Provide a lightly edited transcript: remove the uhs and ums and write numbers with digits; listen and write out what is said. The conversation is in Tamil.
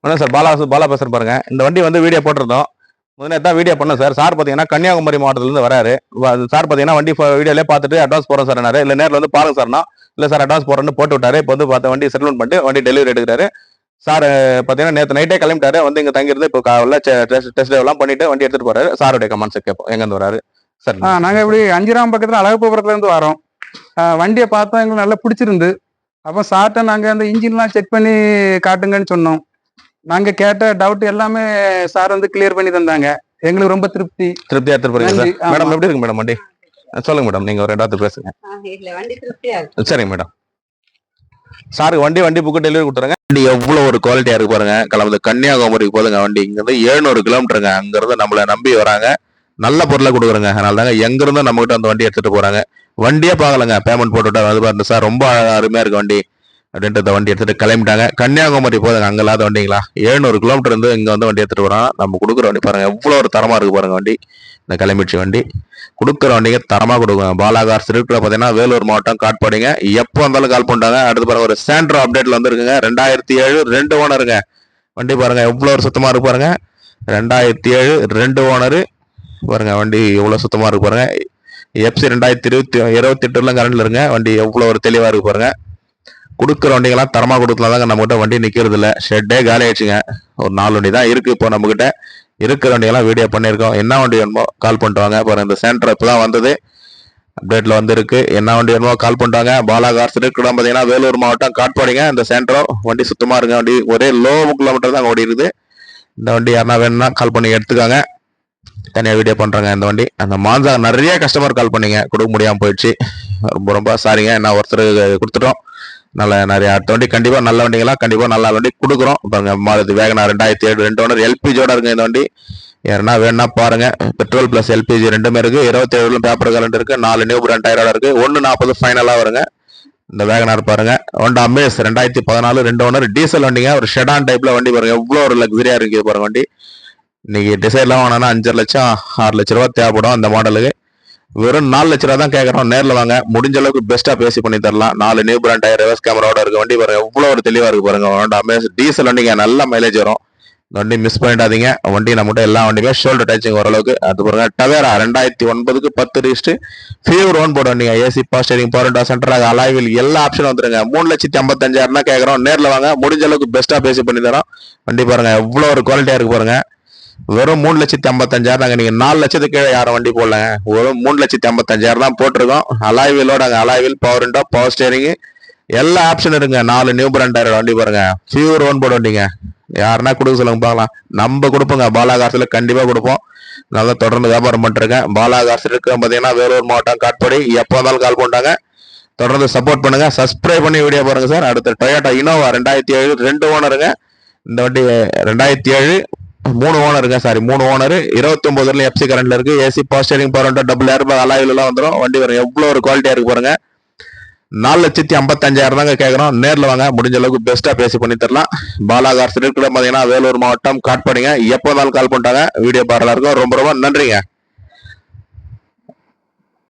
வணக்கம் சார். பாலா பேசுறேன் பாருங்க. இந்த வண்டி வந்து வீடியோ போட்டிருந்தோம். முதல்ல தான் வீடியோ பண்ணோம் சார். சார் பார்த்தீங்கன்னா கன்னியாகுமரி மாவட்டத்திலிருந்து வராரு. சார் பார்த்தீங்கன்னா வண்டி வீடியோலே பார்த்துட்டு அட்வான்ஸ் போடுறோம் சார். இல்லை நேரில் வந்து பாருங்க சார்னா, இல்லை சார் அட்வான்ஸ் போடுறேன்னு போட்டு விட்டாரு. இப்போ வந்து பார்த்த வண்டி செட்டில்மெண்ட் பண்ணிட்டு வண்டி டெலிவரி எடுக்கிறாரு சார். பார்த்தீங்கன்னா நேற்று நைட்டே கிளம்பிட்டாரு. வந்து இங்கே தங்கியிருந்து இப்போ காலைல டெஸ்ட் ட்ரைவ்லாம் பண்ணிட்டு வண்டி எடுத்துட்டு போறாரு. சாருடைய கமெண்ட்ஸ் கேட்போம். எங்கேருந்து வராரு சார்? நாங்கள் இப்படி அஞ்சிராம் பக்கத்தில் அழகப்பபுரத்துலேருந்து வரோம். வண்டியை பார்த்தோம், எங்களுக்கு நல்லா பிடிச்சிருந்து. அப்போ சார்ட்ட நாங்கள் அந்த இன்ஜின்லாம் செக் பண்ணி காட்டுங்கன்னு சொன்னோம். நாங்கள் கேட்ட டவுட் எல்லாமே சார் வந்து கிளியர் பண்ணி தந்தாங்க. எங்களுக்கு ரொம்ப திருப்தியா எடுத்துட்டு போறீங்க சார். மேடம் எப்படி இருக்கு மேடம் வண்டி? சொல்லுங்க மேடம், நீங்க ஒரு ரெண்டாவது பேசுங்க. சரிங்க மேடம். சாருக்கு வண்டி புக்கு டெலிவரி கொடுத்துருங்க. வண்டி எவ்வளவு ஒரு குவாலிட்டியா இருக்கு பாருங்க. கிளம்புது கன்னியாகுமரிக்கு போதுங்க வண்டி. இங்க இருந்து 700 கிலோமீட்டருங்க. அங்க இருந்து நம்மள நம்பி வராங்க. நல்ல பொருளை கொடுக்குறங்க. அதனால தாங்க எங்க இருந்து நம்ம கிட்ட அந்த வண்டி எடுத்துட்டு போறாங்க. வண்டியே பாக்கலங்க, பேமெண்ட் போட்டுட்டா அது பாருங்க சார், ரொம்ப அருமையா இருக்கு வண்டி அப்படின்ட்டு வண்டி எடுத்துட்டு கிளம்பிட்டாங்க. கன்னியாகுமரி போதுங்க, அங்க இல்லாத வண்டிங்களா. 700 கிலோமீட்டர் இருந்து இங்க வந்து வண்டி எடுத்துட்டு வரோம். நம்ம கொடுக்குற வண்டி பாருங்க எவ்வளவு ஒரு தரமா இருக்கு பாருங்க வண்டி. இந்த கிளம்பிடுச்சு வண்டி. கொடுக்குற வண்டிங்க தரமா கொடுக்குங்க. பாலாகார் இருக்கிற பாத்தீங்கன்னா வேலூர் மாவட்டம் காட்பாடிங்க. எப்போ வந்தாலும் கால் பண்ணிட்டாங்க. அடுத்து பாருங்க ஒரு சாண்ட்ரோ அப்டேட்ல வந்துருக்குங்க. 2007 2 ஓனருங்க வண்டி. பாருங்க எவ்வளவு ஒரு சுத்தமா இருக்கு பாருங்க. 2007 2 ஓனரு பாருங்க. வண்டி எவ்வளவு சுத்தமா இருக்கு பாருங்க. எப்சி 2028 கரண்ட்ல இருங்க. வண்டி எவ்வளவு ஒரு தெளிவா இருக்கு பாருங்க. கொடுக்குற வண்டிகள்லாம் தரமா கொடுக்கலாம் தாங்க. நம்ம கிட்ட வண்டி நிக்கிறது இல்ல. ஷெட்டே காலி ஆயிடுச்சுங்க. ஒரு 4 வண்டி தான் இருக்கு இப்போ நம்ம கிட்ட. இருக்கிற வண்டிகள்லாம் வீடியோ பண்ணியிருக்கோம். என்ன வண்டி வேணுமோ கால் பண்ணிட்டு வாங்க. பாருங்க இந்த சென்டர் இப்பதான் வந்தது, அப்டேட்ல வந்து இருக்கு. என்ன வண்டி வேணுமோ கால் பண்ணிட்டாங்க. பாலாகார் இருக்கிற பாத்தீங்கன்னா வேலூர் மாவட்டம் காட்பாடிங்க. இந்த சென்டரோ வண்டி சுத்தமா இருக்கு. வண்டி ஒரே லோ கிலோமீட்டர் தான் ஓடி இருக்குது. இந்த வண்டி யாருன்னா வேணும்னா கால் பண்ணி எடுத்துக்காங்க. தனியா வீடியோ பண்றாங்க இந்த வண்டி. அந்த மான்சா நிறைய கஸ்டமர் கால் பண்ணீங்க, கொடுக்க முடியாம போயிடுச்சு. ரொம்ப ரொம்ப சாரிங்க. என்ன ஒருத்தர் கொடுத்துட்டோம். நிறைய அடுத்த வண்டி கண்டிப்பா நல்ல வண்டிங்களா கண்டிப்பா நல்ல வண்டி கொடுக்குறோம். பாருங்க மாருதி வேகனார் 2007 2 ஓனர் எல்பிஜியோட இருக்கு இந்த வண்டி. யாருன்னா வேணா பாருங்க. பெட்ரோல் பிளஸ் எல்பிஜி ரெண்டுமே இருக்கு. 27 பேப்பர் கலண்ட் இருக்கு. 4 நியூ பிராண்ட் டயரோட இருக்கு. 140 ஃபைனலா வருங்க. இந்த வேகனார் பாருங்க. ஹோண்டா அமேஸ் 2014 2 ஓனர் டீசல் வண்டிங்க. ஒரு ஷெடான் டைப்ல வண்டி பாருங்க. எவ்வளவு ஒரு லக்ஸரியா இருக்கு பாருங்க வண்டி. இன்னைக்கு டிசைர்லாம் வாங்கினா 5 லட்சம் 6 லட்ச ரூபா தேவைப்படும் அந்த மாடலுக்கு. வெறும் 4 லட்ச ரூபா தான் கேட்கறோம். நேரில் வாங்க, முடிஞ்ச அளவுக்கு பெஸ்டா பேசி பண்ணி தரலாம். 4 நியூ பிராண்ட் டயர் ரிவர்ஸ் கேமராவோட இருக்க வண்டி பாருங்க. எவ்வளவு ஒரு தெளிவா இருக்கு பாருங்க. ஹோண்டா அமேஸ் டீசல் வண்டிங்க. நல்ல மைலேஜ் வரும். இந்த வண்டி மிஸ் பண்ணிடாதீங்க. வண்டி நம்மகிட்ட எல்லா வண்டியுமே ஷோல்டர் டச்சிங் ஓரளவுக்கு. அது பாருங்க டவேரா 2009 10 ரிஜிஸ்ட் ஃபீவர் 1 போர்டு வண்டிங்க. AC power steering power window centre alloy wheel எல்லா ஆப்ஷனும் வந்துருங்க. 3,55,000 தான் கேட்கறோம். நேரில் வாங்க, முடிஞ்ச அளவுக்கு பெஸ்டா பேசி பண்ணி தரோம். வண்டி பாருங்க எவ்வளவு ஒரு குவாலிட்டியா இருக்கு பாருங்க. வெறும் 3,55,000 நீங்க 4 லட்சத்துக்கு கீழே யாரும் வண்டி போடலங்க. வெறும் 3,55,000 தான் போட்டிருக்கோம். அலாய்விலோட அலாய்வில் பவர் விண்டோ பவர் ஸ்டேரிங் எல்லா ஆப்ஷன் இருக்குங்க. 4 நியூ பிராண்ட் டயர் வண்டி பாருங்க. ஃபியூர் 1 போர்டு வண்டிங்க. யாருன்னா கொடுக்க சொல்லுங்க பார்க்கலாம். நம்ம கொடுப்போங்க. பாலாகாசுல கண்டிப்பா கொடுப்போம். நல்லா தொடர்ந்து வியாபாரம் பண்ணிருக்கேன். பாலாகாசு இருக்க பாத்தீங்கன்னா வேலூர் மாவட்டம் காட்பாடி. எப்போ வந்தாலும் கால் பண்ணிட்டாங்க. தொடர்ந்து சப்போர்ட் பண்ணுங்க. சப்ஸ்கிரைப் பண்ணி வீடியோ பாருங்க சார். அடுத்த டொயோட்டா இனோவா 2007 2 ஓனருங்க. இந்த வண்டி 2007 3 ஓனருங்க. சாரி 3 ஓனர் 29 எஃப்சி கரண்ட்ல இருக்கு. AC power steering power window double air bag alloy wheel எல்லாம் வந்துடும். வண்டி வரும் எவ்வளவு ஒரு குவாலிட்டியா இருக்கு பாருங்க. 4,55,000 தாங்க கேட்கறோம். நேரில் வாங்க, முடிஞ்ச அளவுக்கு பெஸ்டா பேசி பண்ணி தரலாம். பாலாகார் இருக்கிற பாத்தீங்கன்னா வேலூர் மாவட்டம் காட்பாடிங்க. எப்போ இருந்தாலும் கால் பண்ணிட்டாங்க. வீடியோ பாரலா இருக்கும். ரொம்ப ரொம்ப நன்றிங்க.